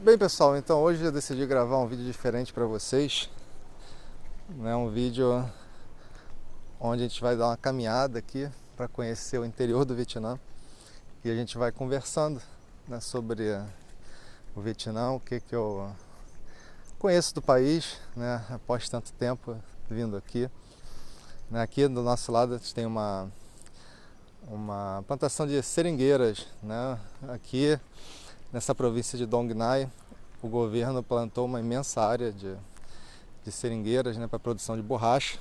Bem, pessoal, então hoje eu decidi gravar um vídeo diferente para vocês, né? Um vídeo onde a gente vai dar uma caminhada aqui para conhecer o interior do Vietnã e a gente vai conversando, né, sobre o Vietnã, o que eu conheço do país, né, após tanto tempo vindo aqui. Aqui do nosso lado a gente tem uma plantação de seringueiras, né? Aqui nessa província de Dong Nai, o governo plantou uma imensa área de seringueiras, né, para a produção de borracha.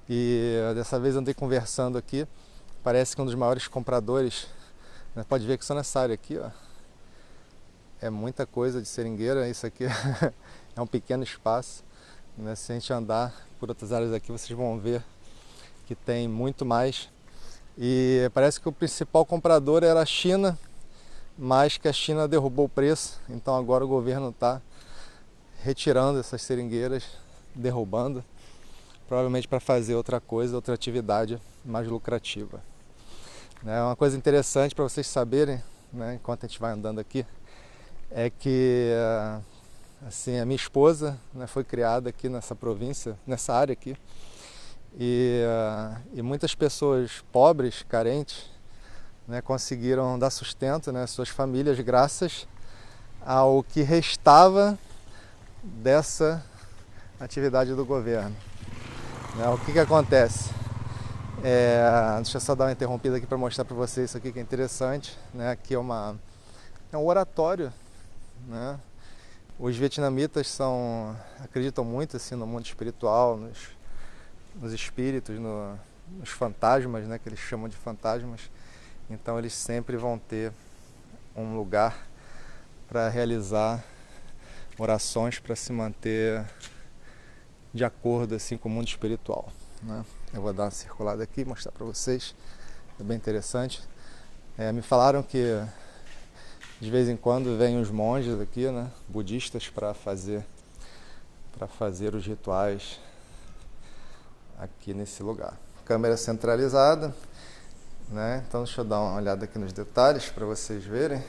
E dessa vez eu andei conversando aqui, parece que um dos maiores compradores, né, pode ver que só nessa área aqui, ó, é muita coisa de seringueira. Isso aqui é um pequeno espaço, né? Se a gente andar por outras áreas aqui, vocês vão ver que tem muito mais. E parece que o principal comprador era a China, mas que a China derrubou o preço, então agora o governo está retirando essas seringueiras, derrubando, provavelmente para fazer outra coisa, outra atividade mais lucrativa. Uma coisa interessante para vocês saberem, né, enquanto a gente vai andando aqui, é que assim, a minha esposa, né, foi criada aqui nessa província, nessa área aqui, e muitas pessoas pobres, carentes, né, conseguiram dar sustento, né, às suas famílias graças ao que restava dessa atividade do governo. O que acontece? Deixa eu só dar uma interrompida aqui para mostrar para vocês isso aqui que é interessante, né? Aqui é um oratório, né? Os vietnamitas acreditam muito assim, no mundo espiritual, nos espíritos, nos fantasmas, né, que eles chamam de fantasmas. Então eles sempre vão ter um lugar para realizar orações, para se manter de acordo assim, com o mundo espiritual, né? Eu vou dar uma circulada aqui e mostrar para vocês, é bem interessante. Me falaram que de vez em quando vêm os monges aqui, né, budistas, para fazer os rituais aqui nesse lugar. Câmera centralizada, né? Então deixa eu dar uma olhada aqui nos detalhes para vocês verem,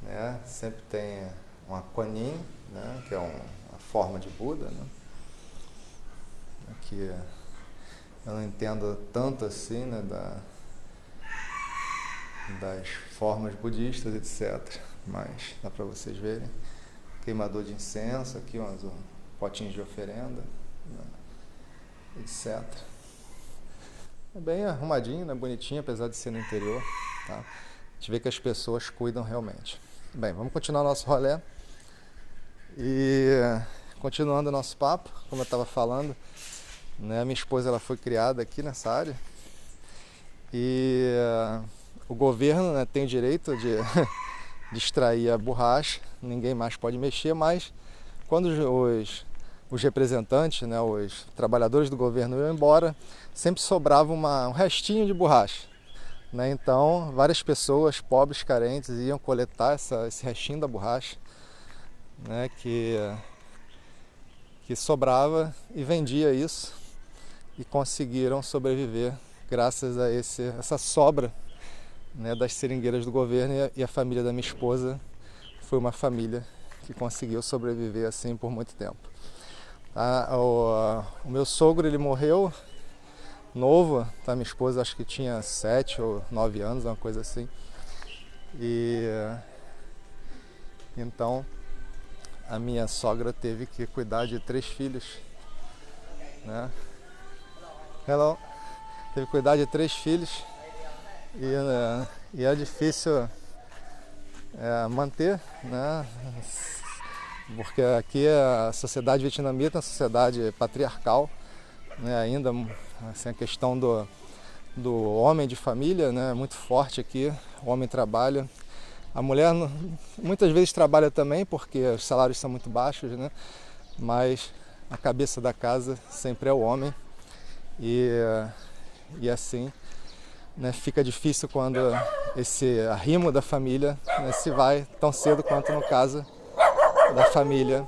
né? Sempre tem uma Kuan Yin, né, que é uma forma de Buda, né? Aqui eu não entendo tanto assim, né, das formas budistas, etc. Mas dá para vocês verem. Queimador de incenso, aqui uns potinhos de oferenda, né, etc. É bem arrumadinho, né, bonitinho, apesar de ser no interior, tá? A gente vê que as pessoas cuidam realmente. Bem, vamos continuar nosso rolê. E continuando o nosso papo, como eu estava falando, né, minha esposa ela foi criada aqui nessa área. E o governo, né, tem o direito de extrair a borracha, ninguém mais pode mexer, mas quando os representantes, né, os trabalhadores do governo iam embora, sempre sobrava um restinho de borracha, né? Então várias pessoas pobres, carentes, iam coletar esse restinho da borracha, né, que sobrava, e vendia isso, e conseguiram sobreviver graças a essa sobra, né, das seringueiras do governo. E a família da minha esposa foi uma família que conseguiu sobreviver assim por muito tempo. O meu sogro, ele morreu novo, tá? Minha esposa acho que tinha 7 ou 9 anos, uma coisa assim. E então a minha sogra teve que cuidar de 3 filhos, né? Teve que cuidar de 3 filhos e é difícil manter, né? Porque aqui a sociedade vietnamita é uma sociedade patriarcal, né? Ainda assim, a questão do homem de família, né, é muito forte aqui. O homem trabalha, a mulher muitas vezes trabalha também, porque os salários são muito baixos, né? Mas a cabeça da casa sempre é o homem. E assim, né, fica difícil quando esse arrimo da família, né, se vai tão cedo quanto no caso da família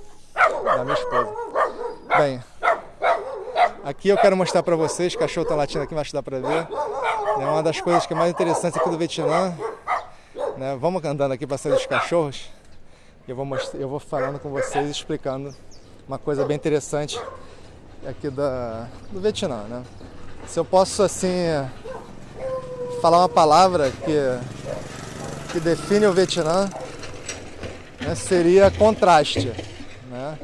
da minha esposa. Bem, aqui eu quero mostrar para vocês, o cachorro está latindo aqui, mas dá para ver. É uma das coisas que é mais interessantes aqui do Vietnã, né? Vamos andando aqui passando os cachorros. eu vou falando com vocês, explicando uma coisa bem interessante aqui do Vietnã, né? Se eu posso, assim, falar uma palavra que define o Vietnã, né, seria contraste, né?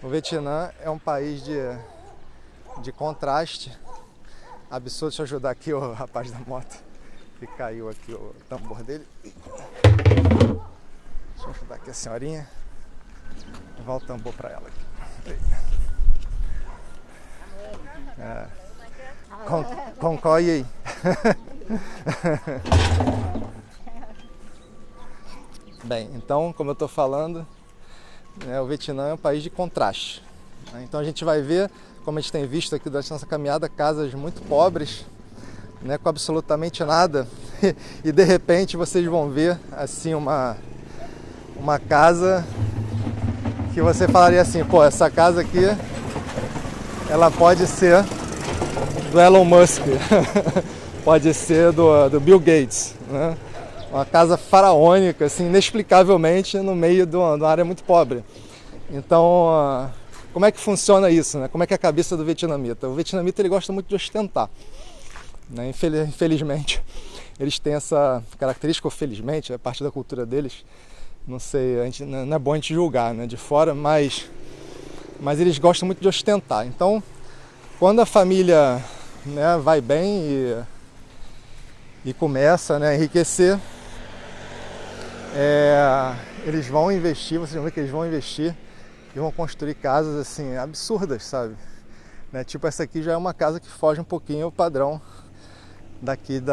O Vietnã é um país de contraste absurdo. Deixa eu ajudar aqui o rapaz da moto, que caiu aqui o tambor dele. Deixa eu ajudar aqui a senhorinha. Levar o tambor para ela aqui. Concói aí. Bem, então, como eu estou falando, né, o Vietnã é um país de contraste, né? Então a gente vai ver, como a gente tem visto aqui durante a nossa caminhada, casas muito pobres, né, com absolutamente nada, e de repente vocês vão ver assim uma casa que você falaria assim, pô, essa casa aqui, ela pode ser do Elon Musk, pode ser do Bill Gates, né? Uma casa faraônica, assim, inexplicavelmente no meio de uma área muito pobre. Então, como é que funciona isso, né? Como é que é a cabeça do vietnamita? O vietnamita, ele gosta muito de ostentar, né? Infelizmente, eles têm essa característica, ou felizmente, é parte da cultura deles. Não sei, não é bom a gente julgar, né, de fora, mas eles gostam muito de ostentar. Então, quando a família, né, vai bem e começa, né, a enriquecer, eles vão investir, vocês vão ver que eles vão investir e vão construir casas assim absurdas, sabe? Né? Tipo, essa aqui já é uma casa que foge um pouquinho ao padrão daqui do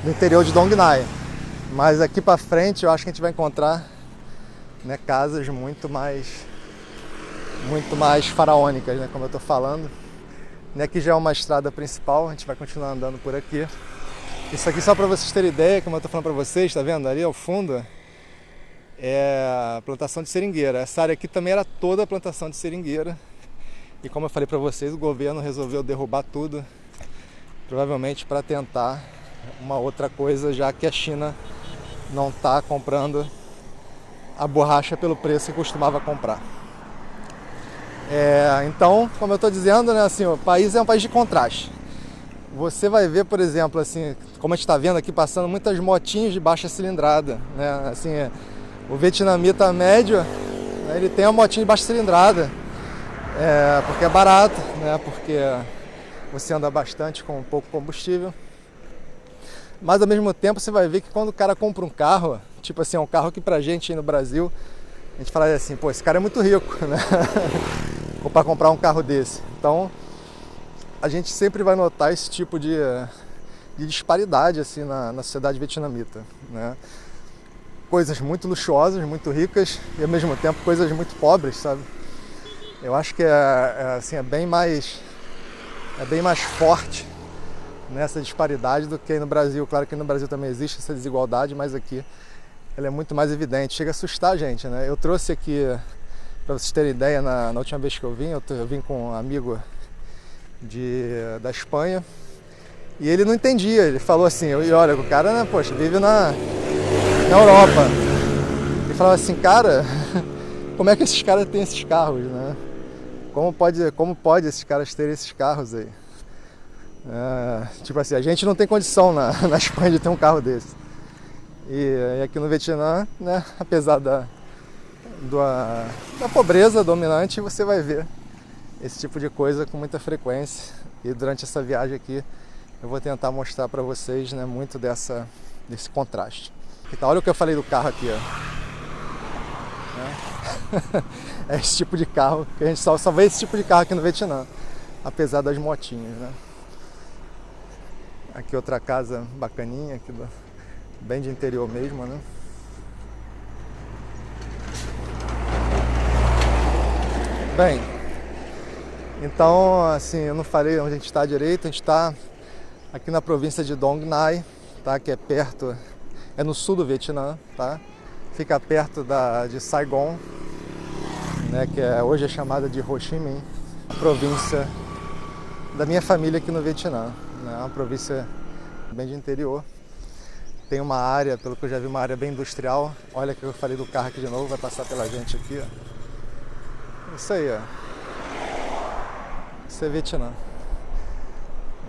interior de Dong Nai. Mas aqui pra frente eu acho que a gente vai encontrar, né, casas muito mais faraônicas, né, como eu tô falando. Né, aqui já é uma estrada principal, a gente vai continuar andando por aqui. Isso aqui, só para vocês terem ideia, como eu tô falando para vocês, tá vendo? Ali ao fundo é a plantação de seringueira. Essa área aqui também era toda a plantação de seringueira. E como eu falei para vocês, o governo resolveu derrubar tudo, provavelmente para tentar uma outra coisa, já que a China não está comprando a borracha pelo preço que costumava comprar. Então, como eu estou dizendo, né, assim, o país é um país de contraste. Você vai ver, por exemplo, assim, como a gente está vendo aqui, passando muitas motinhas de baixa cilindrada, né? Assim, o vietnamita médio, né, ele tem uma motinha de baixa cilindrada, porque é barato, né? Porque você anda bastante com pouco combustível. Mas ao mesmo tempo você vai ver que quando o cara compra um carro, tipo assim, um carro que pra gente aí no Brasil, a gente fala assim, pô, esse cara é muito rico, né? Para comprar um carro desse. Então, a gente sempre vai notar esse tipo de disparidade assim na sociedade vietnamita, né? Coisas muito luxuosas, muito ricas e ao mesmo tempo coisas muito pobres, sabe? Eu acho que é bem mais forte nessa disparidade do que no Brasil. Claro que no Brasil também existe essa desigualdade, mas aqui ela é muito mais evidente. Chega a assustar a gente, né? Eu trouxe aqui, para vocês terem ideia, na última vez que eu vim com um amigo da Espanha, e ele não entendia. Ele falou assim, olha, o cara, né, poxa, vive na Europa. Ele falava assim, cara, como é que esses caras têm esses carros, né? Como pode esses caras terem esses carros aí? Tipo assim, a gente não tem condição na Espanha de ter um carro desse. E aqui no Vietnã, né, apesar da pobreza dominante, você vai ver esse tipo de coisa com muita frequência. E durante essa viagem aqui eu vou tentar mostrar para vocês, né, muito desse contraste. Então, olha o que eu falei do carro aqui, ó. É esse tipo de carro que a gente só vê esse tipo de carro aqui no Vietnã, apesar das motinhas, né? Aqui outra casa bacaninha, aqui bem de interior mesmo, né? Bem, então, assim, eu não falei onde a gente está direito. A gente está aqui na província de Dong Nai, tá? Que é perto, é no sul do Vietnã, tá? Fica perto de Saigon, né? Que hoje é chamada de Ho Chi Minh, a província da minha família aqui no Vietnã, né? Uma província bem de interior. Tem uma área, pelo que eu já vi, uma área bem industrial. Olha que eu falei do carro aqui de novo, vai passar pela gente aqui, ó. Isso aí, ó. Isso é Vietnã.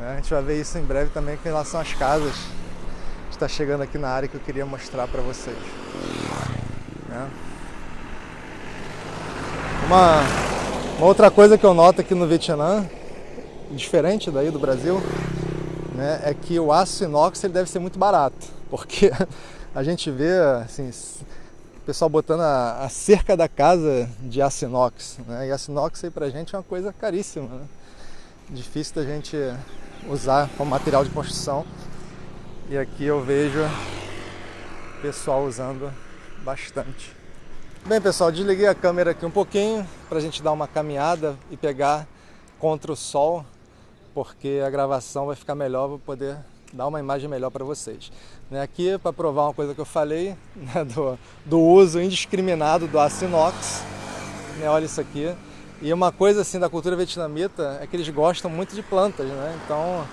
A gente vai ver isso em breve também com relação às casas. A gente está chegando aqui na área que eu queria mostrar para vocês. Uma outra coisa que eu noto aqui no Vietnã, diferente daí do Brasil, né, é que o aço inox ele deve ser muito barato, porque a gente vê assim, o pessoal botando a cerca da casa de aço inox, né, e aço inox aí pra gente é uma coisa caríssima, né? Difícil da gente usar como material de construção, e aqui eu vejo o pessoal usando bastante. Bem, pessoal, desliguei a câmera aqui um pouquinho para a gente dar uma caminhada e pegar contra o sol, porque a gravação vai ficar melhor, vou poder dar uma imagem melhor para vocês. Aqui para provar uma coisa que eu falei, né, do uso indiscriminado do aço inox, né, olha isso aqui. E uma coisa assim da cultura vietnamita é que eles gostam muito de plantas, né? Então,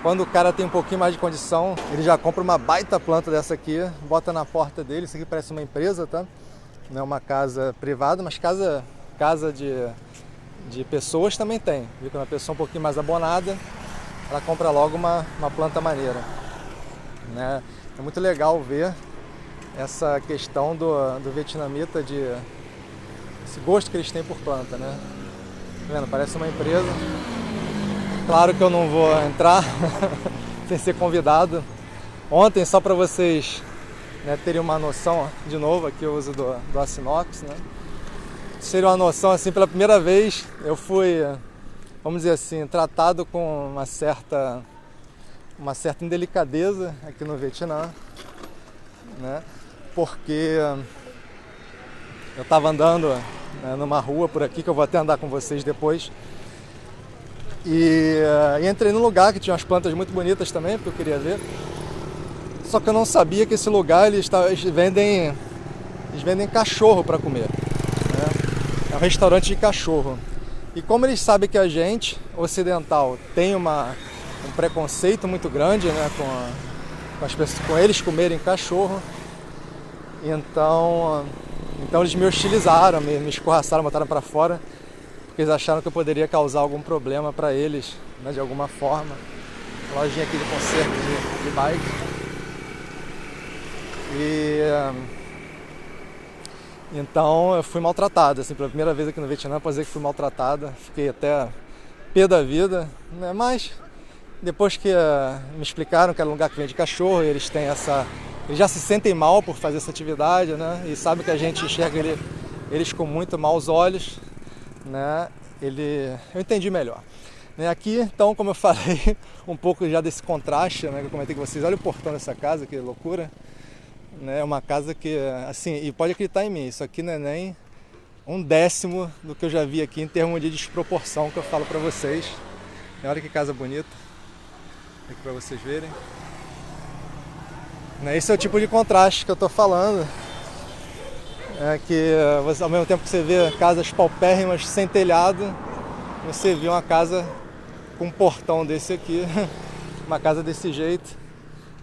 quando o cara tem um pouquinho mais de condição, ele já compra uma baita planta dessa aqui, bota na porta dele. Isso aqui parece uma empresa, tá? Não é uma casa privada, mas casa de pessoas também tem. Viu que uma pessoa um pouquinho mais abonada, ela compra logo uma planta maneira, né? É muito legal ver essa questão do vietnamita, esse gosto que eles têm por planta, né? Tá vendo? Parece uma empresa. Claro que eu não vou entrar sem ser convidado. Ontem, só para vocês, né, terem uma noção, de novo, aqui eu uso do aço inox, né? Terem uma noção, assim, pela primeira vez eu fui, vamos dizer assim, tratado com uma certa indelicadeza aqui no Vietnã, né? Porque eu estava andando, né, numa rua por aqui, que eu vou até andar com vocês depois, e entrei num lugar que tinha umas plantas muito bonitas também, porque eu queria ver. Só que eu não sabia que esse lugar eles vendem cachorro para comer, né? É um restaurante de cachorro. E como eles sabem que a gente, ocidental, tem um preconceito muito grande, né, com eles comerem cachorro, então eles me hostilizaram, me escorraçaram, botaram para fora, porque eles acharam que eu poderia causar algum problema para eles, né, de alguma forma. Lojinha aqui de conserto de bike. Então eu fui maltratado, assim, pela primeira vez aqui no Vietnã, posso dizer que fui maltratado, fiquei até pé da vida, né? Mas depois que me explicaram que era um lugar que vende cachorro, eles já se sentem mal por fazer essa atividade, né? E sabem que a gente enxerga eles com muito maus olhos, né? Eu entendi melhor. Aqui, então, como eu falei, um pouco já desse contraste, né, que eu comentei com vocês. Olha o portão dessa casa, que loucura. É uma casa que, assim, e pode acreditar em mim, isso aqui não é nem 1/10 do que eu já vi aqui em termos de desproporção que eu falo para vocês. Olha que casa bonita, aqui para vocês verem. Esse é o tipo de contraste que eu estou falando, que ao mesmo tempo que você vê casas paupérrimas sem telhado, você vê uma casa com um portão desse aqui, uma casa desse jeito,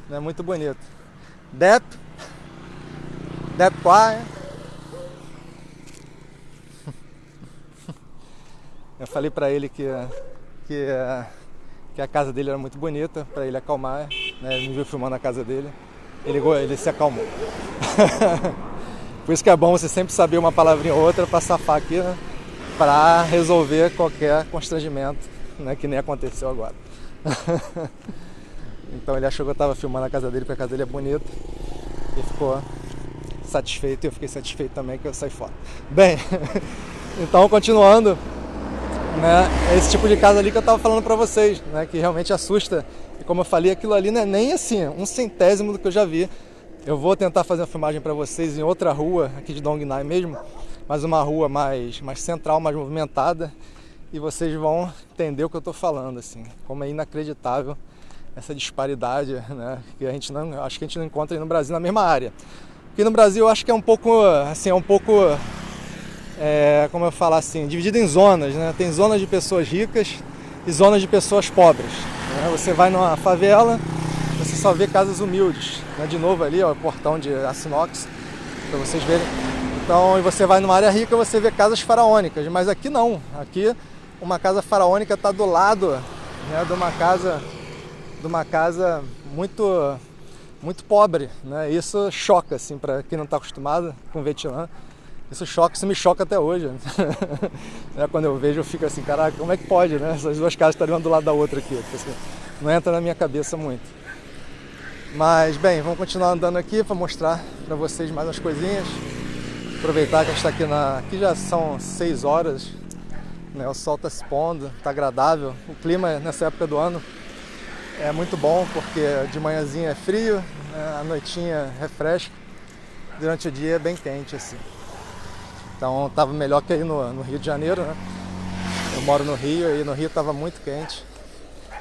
né? Muito bonito. Dep Quai. Eu falei para ele que a casa dele era muito bonita, para ele acalmar, né? Ele me viu filmando a casa dele, ele se acalmou. Por isso que é bom você sempre saber uma palavrinha ou outra para safar aqui, né? Para resolver qualquer constrangimento, né? Que nem aconteceu agora. Então ele achou que eu estava filmando a casa dele, porque a casa dele é bonita, e ficou satisfeito, e eu fiquei satisfeito também, que eu saí fora. Bem, então continuando, né, é esse tipo de casa ali que eu estava falando para vocês, né, que realmente assusta. E como eu falei, aquilo ali não é nem assim 1/100º do que eu já vi. Eu vou tentar fazer uma filmagem para vocês em outra rua aqui de Dong Nai mesmo, mas uma rua mais central, mais movimentada, e vocês vão entender o que eu estou falando, assim, como é inacreditável essa disparidade, né, que acho que a gente não encontra aí no Brasil na mesma área. Aqui no Brasil eu acho que é um pouco, assim, como eu falar assim, dividido em zonas, né? Tem zonas de pessoas ricas e zonas de pessoas pobres, né? Você vai numa favela, você só vê casas humildes, né? De novo ali, ó, o portão de aço inox, para vocês verem. Então, e você vai numa área rica, você vê casas faraônicas, mas aqui não. Aqui uma casa faraônica está do lado, né, de uma casa muito pobre, né? Isso choca, assim, para quem não está acostumado com o Vietnã. Isso me choca até hoje. Quando eu vejo, eu fico assim, caraca, como é que pode, né? Essas duas casas estariam uma do lado da outra aqui. Assim, não entra na minha cabeça muito. Mas, bem, vamos continuar andando aqui para mostrar para vocês mais umas coisinhas. Aproveitar que a gente está aqui já são 6 horas, né? O sol está se pondo, está agradável. O clima nessa época do ano é muito bom, porque de manhãzinha é frio, né? A noitinha refresca, durante o dia é bem quente, assim. Então estava melhor que aí no Rio de Janeiro, né? Eu moro no Rio e no Rio estava muito quente.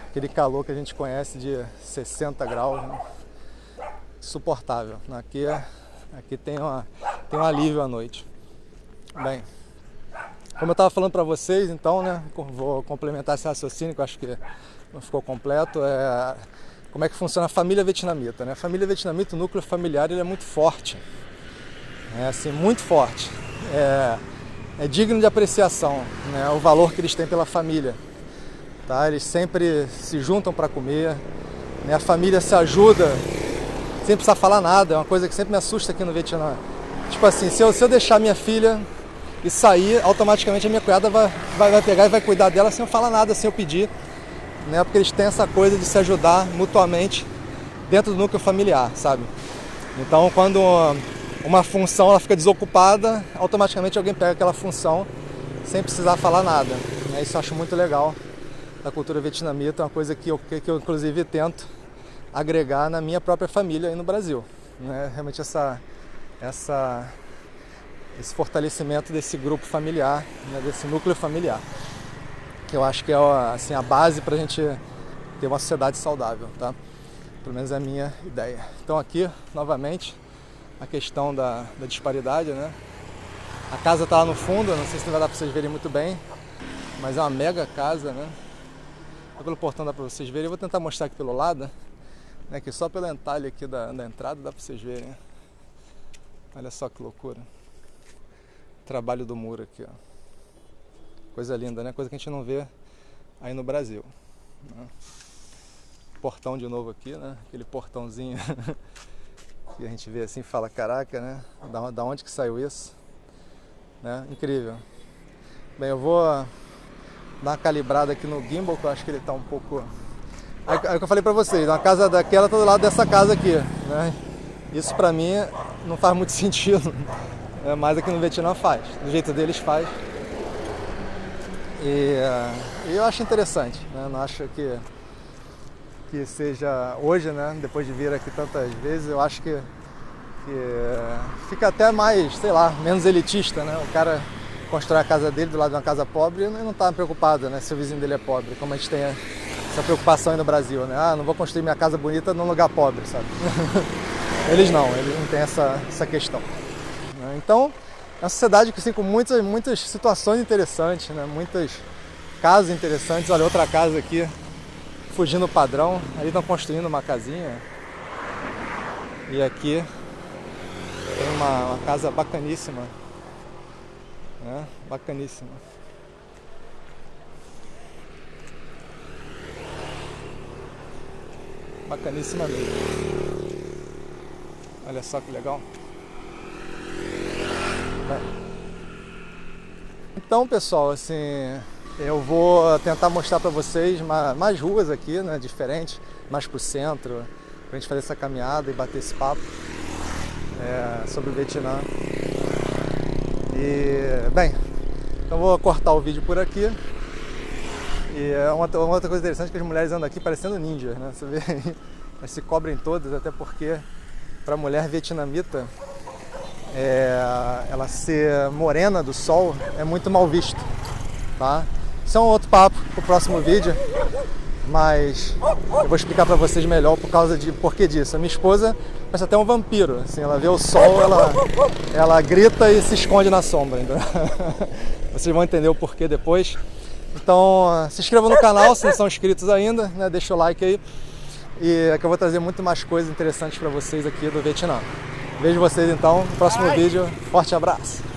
Aquele calor que a gente conhece de 60 graus, né? Insuportável. Aqui tem um alívio à noite. Bem, como eu estava falando para vocês, então, né? Vou complementar esse raciocínio que eu acho que não ficou completo. Como é que funciona a família vietnamita, né? A família vietnamita, o núcleo familiar, ele é muito forte. É assim, muito forte. É digno de apreciação, né? O valor que eles têm pela família. Tá? Eles sempre se juntam para comer, né? A família se ajuda sem precisar falar nada. É uma coisa que sempre me assusta aqui no Vietnã. Tipo assim, se eu deixar minha filha e sair, automaticamente a minha cunhada vai pegar e vai cuidar dela sem eu falar nada, sem eu pedir, né? Porque eles têm essa coisa de se ajudar mutuamente dentro do núcleo familiar, sabe? Então, quando uma função ela fica desocupada, automaticamente alguém pega aquela função sem precisar falar nada. Isso eu acho muito legal da cultura vietnamita, é uma coisa que eu inclusive tento agregar na minha própria família aí no Brasil, né? Realmente esse fortalecimento desse grupo familiar, né? Desse núcleo familiar, que eu acho que é assim, a base para a gente ter uma sociedade saudável, tá? Pelo menos é a minha ideia. Então aqui, novamente, a questão da disparidade, né? A casa está lá no fundo, não sei se vai dar para vocês verem muito bem, mas é uma mega casa, né? Pelo portão dá para vocês verem. Eu vou tentar mostrar aqui pelo lado, né? Que só pelo entalhe aqui da entrada dá para vocês verem. Olha só que loucura. Trabalho do muro aqui, ó. Coisa linda, né? Coisa que a gente não vê aí no Brasil, né? Portão de novo aqui, né? Aquele portãozinho que a gente vê assim e fala, caraca, né? Da onde que saiu isso? Né? Incrível. Bem, eu vou dar uma calibrada aqui no gimbal, que eu acho que ele está um pouco... Aí que eu falei pra vocês, uma casa daquela tá do lado dessa casa aqui, né? Isso pra mim não faz muito sentido, mas aqui no Vietnã faz, do jeito deles faz. E eu acho interessante, né? Não acho que seja hoje, né? Depois de vir aqui tantas vezes, eu acho que fica até mais, sei lá, menos elitista, né? O cara constrói a casa dele do lado de uma casa pobre e não está preocupado, né? Se o vizinho dele é pobre, como a gente tem essa preocupação aí no Brasil, né? Ah, não vou construir minha casa bonita num lugar pobre, sabe? Eles não têm essa questão. Então, é uma sociedade que, assim, com muitas situações interessantes, né? Muitos casos interessantes. Olha, outra casa aqui, fugindo do padrão. Ali estão construindo uma casinha. E aqui tem uma casa bacaníssima, né? Bacaníssima. Bacaníssima mesmo. Olha só que legal. Então, pessoal, assim, eu vou tentar mostrar para vocês mais ruas aqui, né, diferentes, mais pro centro, pra gente fazer essa caminhada e bater esse papo sobre o Vietnã. E, bem, então vou cortar o vídeo por aqui. E uma outra coisa interessante é que as mulheres andam aqui parecendo ninjas, né? Você vê aí, elas se cobrem todas, até porque para a mulher vietnamita, ela ser morena do sol é muito mal visto, tá? Isso é um outro papo pro próximo vídeo, mas eu vou explicar para vocês melhor porquê disso. A minha esposa parece até um vampiro, assim, ela vê o sol, ela grita e se esconde na sombra, entendeu? Vocês vão entender o porquê depois. Então, se inscrevam no canal se não são inscritos ainda, né? Deixa o like aí. e é que eu vou trazer muito mais coisas interessantes para vocês aqui do Vietnã. Vejo vocês então no próximo vídeo. Forte abraço!